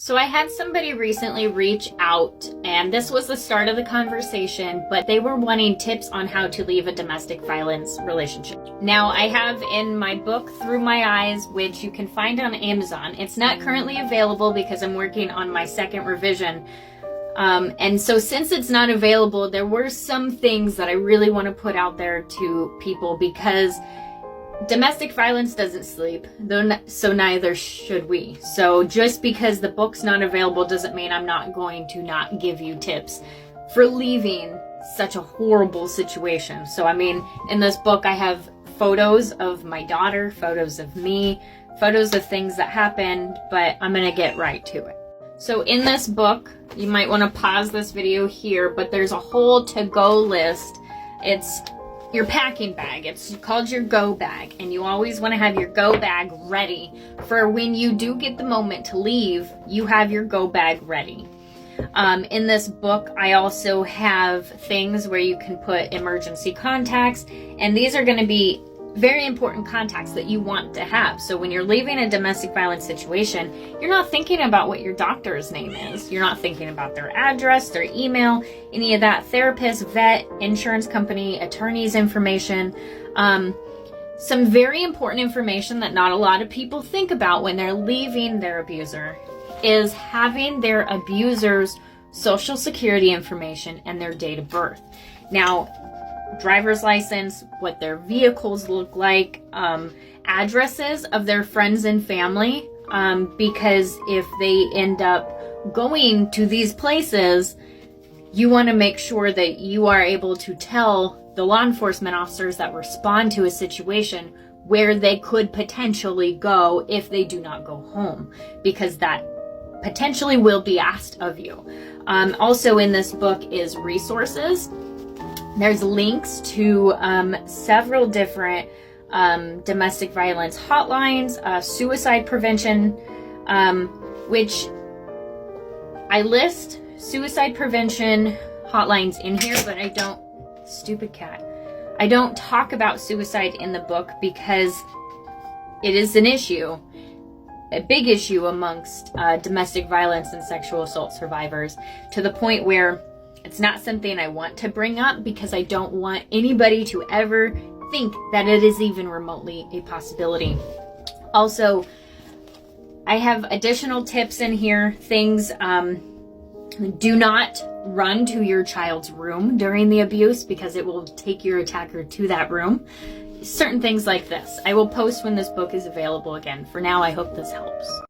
So I had somebody recently reach out, and this was the start of the conversation, but they were wanting tips on how to leave a domestic violence relationship. Now, I have in my book, Through My Eyes, which you can find on Amazon. It's not currently available because I'm working on my second revision. And so since it's not available, there were some things that I really want to put out there to people, because domestic violence doesn't sleep, so neither should we. So just because the book's not available doesn't mean I'm not going to not give you tips for leaving such a horrible situation. So I mean, in this book I have photos of my daughter, photos of me, photos of things that happened, but I'm gonna get right to it. So in this book, you might want to pause this video here, but there's a whole to-go list. It's your packing bag. It's called your go bag, and you always want to have your go bag ready for when you do get the moment to leave. You have your go bag ready. In this book, I also have things where you can put emergency contacts, and these are going to be very important contacts that you want to have. So when you're leaving a domestic violence situation, you're not thinking about what your doctor's name is. You're not thinking about their address, their email, any of that. Therapist, vet, insurance company, attorney's information. Some very important information that not a lot of people think about when they're leaving their abuser is having their abuser's social security information and their date of birth. Now, driver's license, what their vehicles look like, addresses of their friends and family, because if they end up going to these places, you want to make sure that you are able to tell the law enforcement officers that respond to a situation where they could potentially go if they do not go home, because that potentially will be asked of you. Also in this book is resources. There's links to several different domestic violence hotlines, suicide prevention, which I list suicide prevention hotlines in here, but I don't, stupid cat, I don't talk about suicide in the book because it is an issue, a big issue amongst domestic violence and sexual assault survivors, to the point where it's not something I want to bring up because I don't want anybody to ever think that it is even remotely a possibility. Also, I have additional tips in here. Things, do not run to your child's room during the abuse because it will take your attacker to that room. Certain things like this. I will post when this book is available again. For now, I hope this helps.